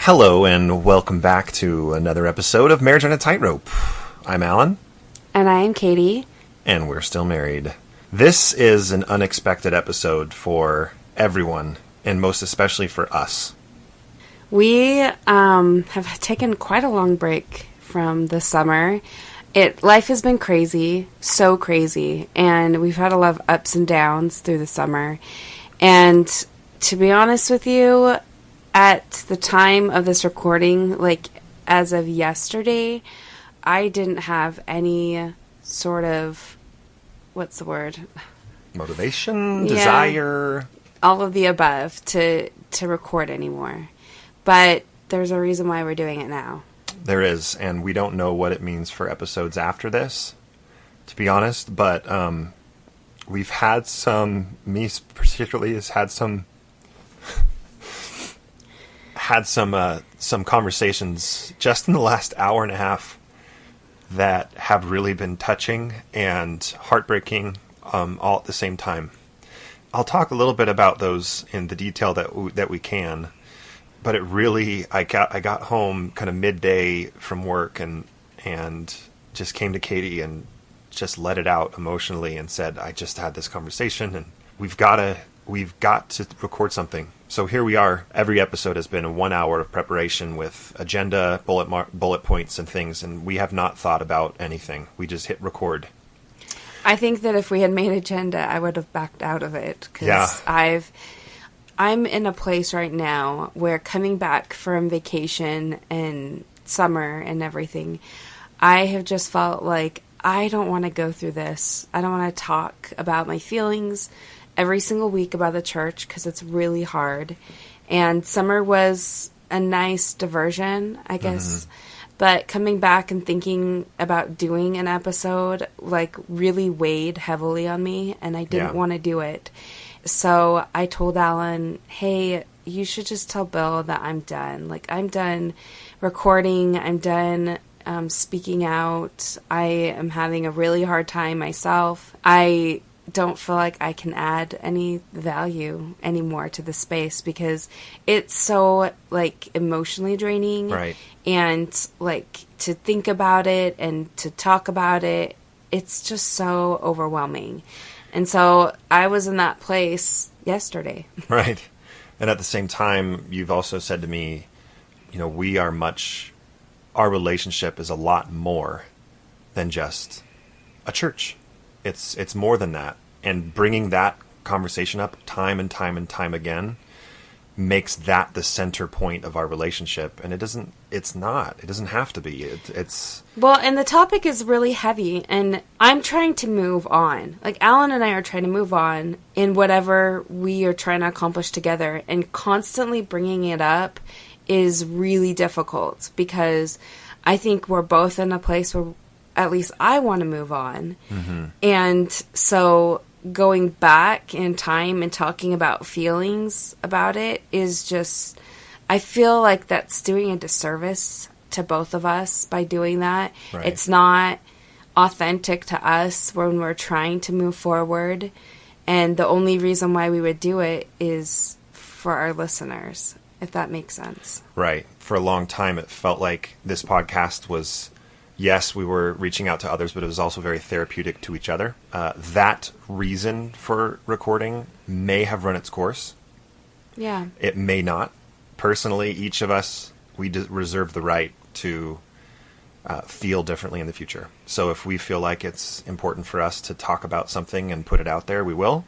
Hello and welcome back to another episode of Marriage on a Tightrope. I'm Allan. And I am Katie. And we're still married. This is an unexpected episode for everyone, and most especially for us. We have taken quite a long break from the summer. Life has been crazy, so crazy, and we've had a lot of ups and downs through the summer. And to be honest with you, at the time of this recording, like as of yesterday, I didn't have any sort of, what's the word? Motivation, desire. All of the above to record anymore. But there's a reason why we're doing it now. There is, and we don't know what it means for episodes after this, to be honest, but we've had some, me particularly has had some conversations just in the last hour and a half that have really been touching and heartbreaking all at the same time. I'll talk a little bit about those in the detail that we can, but it really, I got home kind of midday from work and just came to Katie and just let it out emotionally and said, I just had this conversation and we've got to record something. So here we are. Every episode has been 1 hour of preparation with agenda, bullet points and things, and we have not thought about anything. We just hit record. I think that if we had made agenda, I would have backed out of it. Because I'm in a place right now where coming back from vacation and summer and everything, I have just felt like I don't want to go through this. I don't want to talk about my feelings every single week about the church because it's really hard. And summer was a nice diversion, I guess. Mm-hmm. But coming back and thinking about doing an episode like really weighed heavily on me, and I didn't want to do it. So I told Allan, hey, you should just tell Bill that I'm done. Like, I'm done recording. I'm done speaking out. I am having a really hard time myself. I don't feel like I can add any value anymore to the space because it's so, like, emotionally draining. Right. And, like, to think about it and to talk about it, it's just so overwhelming. And so I was in that place yesterday. Right. And at the same time, you've also said to me, you know, our relationship is a lot more than just a church. It's more than that. And bringing that conversation up time and time and time again makes that the center point of our relationship. And it doesn't have to be. Well, and the topic is really heavy, and I'm trying to move on. Like, Allan and I are trying to move on in whatever we are trying to accomplish together, and constantly bringing it up is really difficult because I think we're both in a place where at least I want to move on. Mm-hmm. And so going back in time and talking about feelings about it is just, I feel like that's doing a disservice to both of us by doing that. Right. It's not authentic to us when we're trying to move forward. And the only reason why we would do it is for our listeners, if that makes sense. Right. For a long time, it felt like this podcast was, yes, we were reaching out to others, but it was also very therapeutic to each other. That reason for recording may have run its course. Yeah. It may not. Personally, each of us, we reserve the right to feel differently in the future. So if we feel like it's important for us to talk about something and put it out there, we will.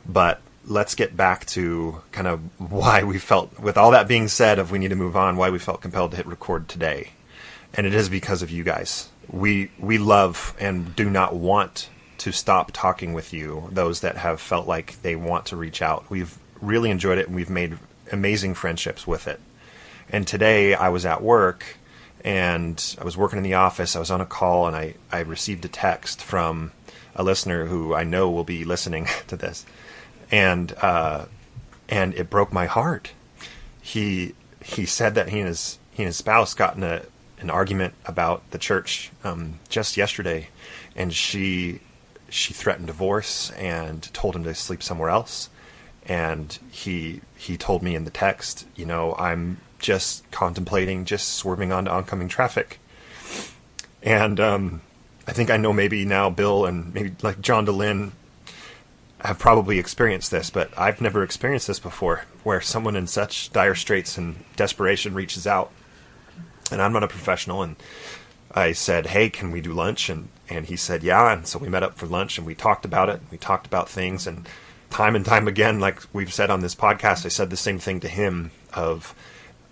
But let's get back to kind of why we felt, with all that being said, if we need to move on, why we felt compelled to hit record today. And it is because of you guys. We love and do not want to stop talking with you, those that have felt like they want to reach out. We've really enjoyed it, and we've made amazing friendships with it. And today I was at work, and I was working in the office. I was on a call, and I received a text from a listener who I know will be listening to this. And it broke my heart. He said that he and his spouse got in an argument about the church just yesterday, and she threatened divorce and told him to sleep somewhere else. And he told me in the text, you know, I'm just contemplating, just swerving onto oncoming traffic. And I think I know maybe now Bill and maybe like John DeLynn have probably experienced this, but I've never experienced this before, where someone in such dire straits and desperation reaches out. And I'm not a professional, and I said, hey, can we do lunch? And he said, yeah. And so we met up for lunch, and we talked about it. We talked about things, and time again, like we've said on this podcast, I said the same thing to him of,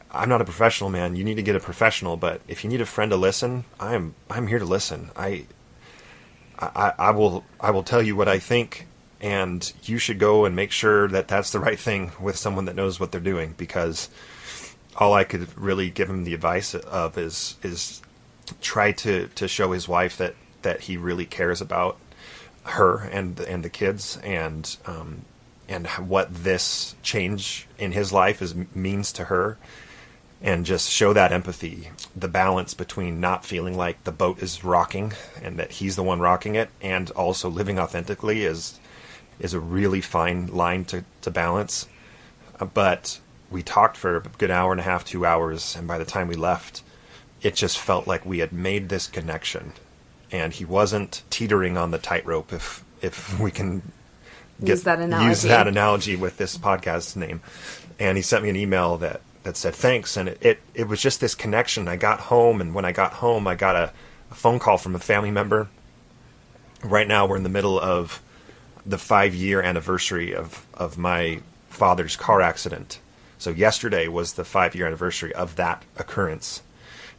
I'm not a professional, man. You need to get a professional, but if you need a friend to listen, I'm here to listen. I will tell you what I think, and you should go and make sure that that's the right thing with someone that knows what they're doing, because all I could really give him the advice of is try to show his wife that he really cares about her and the kids, and what this change in his life means to her, and just show that empathy, the balance between not feeling like the boat is rocking and that he's the one rocking it, and also living authentically is a really fine line to balance. But we talked for a good hour and a half, 2 hours, and by the time we left, it just felt like we had made this connection. And he wasn't teetering on the tightrope, if we can use that analogy with this podcast name. And he sent me an email that said thanks, and it was just this connection. I got home, and when I got home, I got a phone call from a family member. Right now, we're in the middle of the 5-year anniversary of my father's car accident. So yesterday was the 5-year anniversary of that occurrence.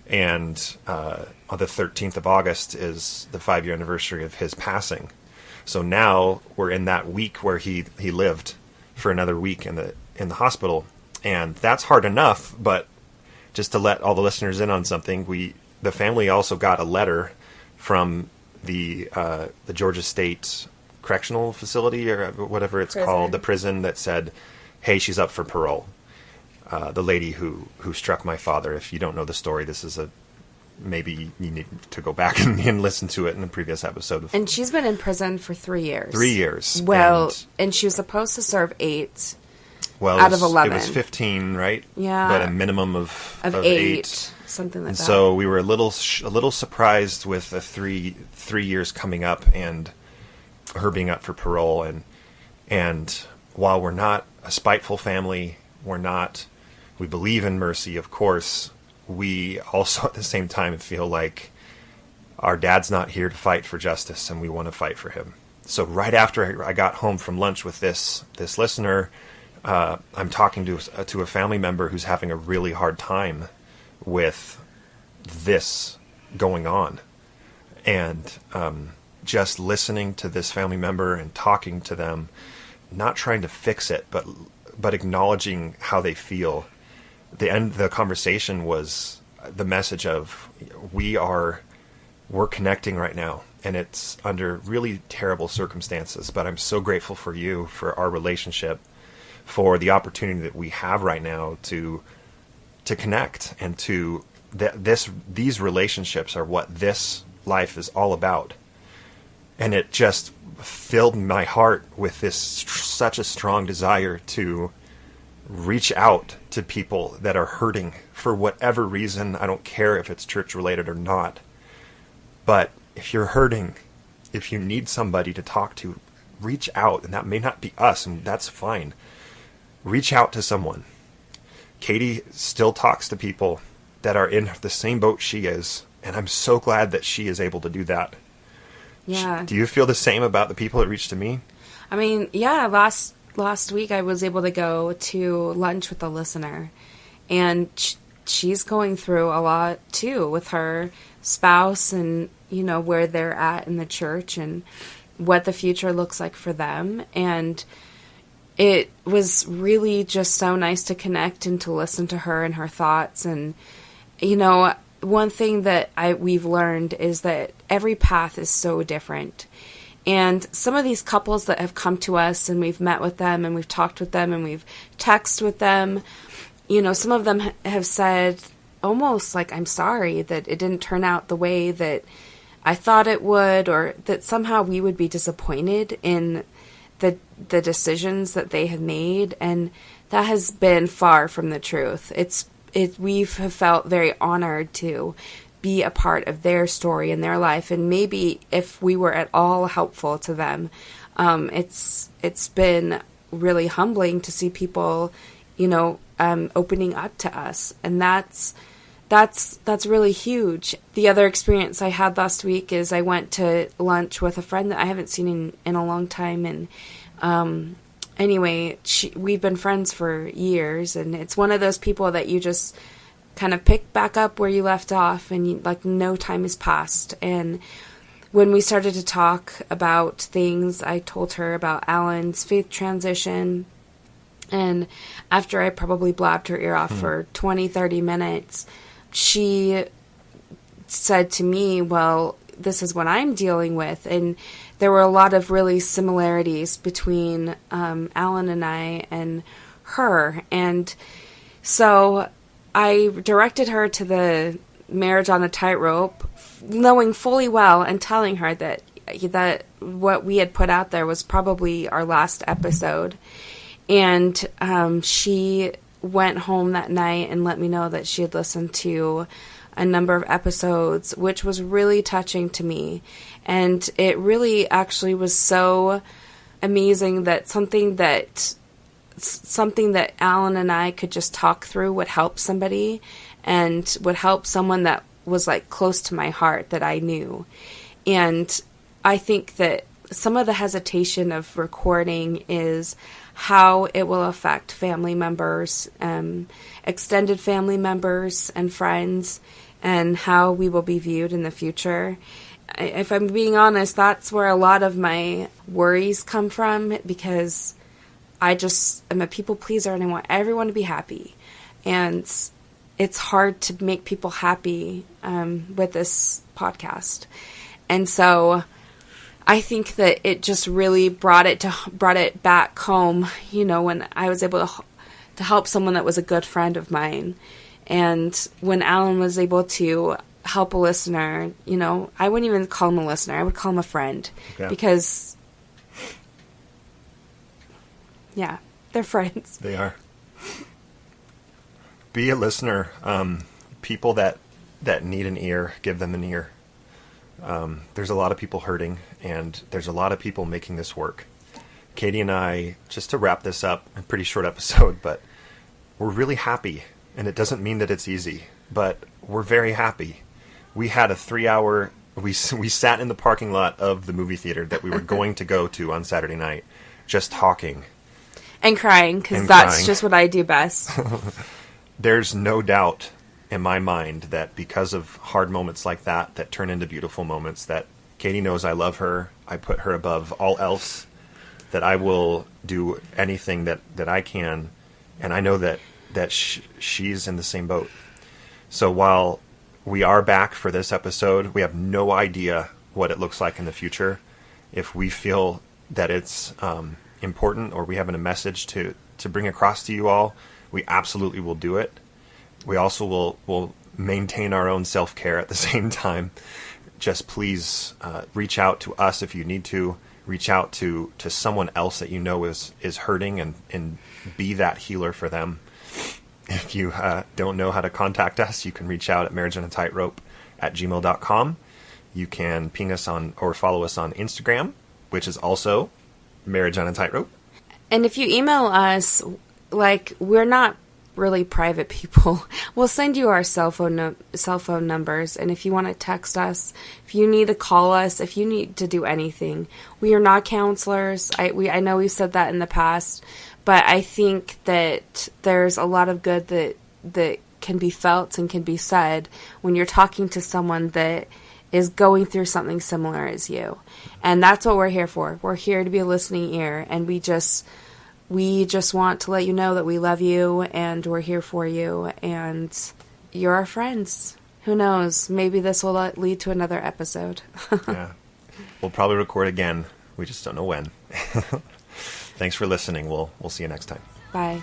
And on the 13th of August is the 5-year anniversary of his passing. So now we're in that week where he lived for another week in the hospital. And that's hard enough, but just to let all the listeners in on something, the family also got a letter from the Georgia State Correctional Facility, or whatever it's called, the prison, that said, hey, she's up for parole. The lady who struck my father. If you don't know the story, this is maybe you need to go back and listen to it in the previous episode. And she's been in prison for 3 years. 3 years. Well, and she was supposed to serve 8 out of 11. It was 15, right? Yeah. But a minimum of 8. Something like and that. So we were a little surprised with the 3 years coming up and her being up for parole. And while we're not a spiteful family, we believe in mercy, of course, we also at the same time feel like our dad's not here to fight for justice, and we want to fight for him. So right after I got home from lunch with this listener, I'm talking to a family member who's having a really hard time with this going on. And just listening to this family member and talking to them, not trying to fix it, but acknowledging how they feel. The end of the conversation was the message of we're connecting right now, and it's under really terrible circumstances, but I'm so grateful for you, for our relationship, for the opportunity that we have right now to connect, and to these relationships are what this life is all about. And it just filled my heart with such a strong desire to reach out to people that are hurting for whatever reason. I don't care if it's church related or not. But if you're hurting, if you need somebody to talk to, reach out. And that may not be us, and that's fine. Reach out to someone. Katie still talks to people that are in the same boat she is, and I'm so glad that she is able to do that. Yeah. Do you feel the same about the people that reach to me? I mean, yeah, last week I was able to go to lunch with a listener, and she's going through a lot too with her spouse, and where they're at in the church and what the future looks like for them. And it was really just so nice to connect and to listen to her and her thoughts. And one thing that we've learned is that every path is so different. And some of these couples that have come to us, and we've met with them and we've talked with them and we've texted with them, some of them have said almost like, I'm sorry that it didn't turn out the way that I thought it would, or that somehow we would be disappointed in the decisions that they have made. And that has been far from the truth. It's we've felt very honored to be a part of their story and their life. And maybe if we were at all helpful to them, it's been really humbling to see people, opening up to us. And that's really huge. The other experience I had last week is I went to lunch with a friend that I haven't seen in a long time. And anyway, we've been friends for years. And it's one of those people that you just kind of pick back up where you left off, and no time has passed. And when we started to talk about things, I told her about Allan's faith transition. And after I probably blabbed her ear off for 20, 30 minutes, she said to me, well, this is what I'm dealing with. And there were a lot of really similarities between Allan and I and her. And so I directed her to the Marriage on a Tightrope, knowing fully well and telling her that what we had put out there was probably our last episode. And she went home that night and let me know that she had listened to a number of episodes, which was really touching to me. And it really actually was so amazing that something that Allan and I could just talk through would help somebody, and would help someone that was close to my heart that I knew. And I think that some of the hesitation of recording is how it will affect family members, extended family members and friends, and how we will be viewed in the future. If I'm being honest, that's where a lot of my worries come from, because I just am a people pleaser and I want everyone to be happy. And it's hard to make people happy with this podcast. And so I think that it just really brought it back home, when I was able to help someone that was a good friend of mine. And when Allan was able to help a listener, I wouldn't even call him a listener. I would call him a friend. Okay. Because, yeah, they're friends. They are. Be a listener. People that need an ear, give them an ear. There's a lot of people hurting, and there's a lot of people making this work. Katie and I, just to wrap this up, a pretty short episode, but we're really happy. And it doesn't mean that it's easy, but we're very happy. We had a 3-hour, we sat in the parking lot of the movie theater that we were going to go to on Saturday night, just talking. And crying, because that's just what I do best. There's no doubt in my mind that because of hard moments like that turn into beautiful moments, that Katie knows I love her, I put her above all else, that I will do anything that I can, and I know that she's in the same boat. So while we are back for this episode, we have no idea what it looks like in the future. If we feel that it's important, or we have a message to bring across to you all, we absolutely will do it. We also will maintain our own self-care at the same time. Just please reach out to us if you need to. Reach out to someone else that you know is hurting, and be that healer for them. If you don't know how to contact us, you can reach out at marriageonatightrope@gmail.com. You can ping us on or follow us on Instagram, which is also Marriage on a Tightrope. And if you email us, we're not really private people. We'll send you our cell phone numbers, and if you want to text us, if you need to call us, if you need to do anything, we are not counselors. I know we've said that in the past, but I think that there's a lot of good that can be felt and can be said when you're talking to someone that is going through something similar as you. And that's what we're here for. We're here to be a listening ear, and we just want to let you know that we love you, and we're here for you, and you're our friends. Who knows? Maybe this will lead to another episode. Yeah. We'll probably record again. We just don't know when. Thanks for listening. We'll see you next time. Bye.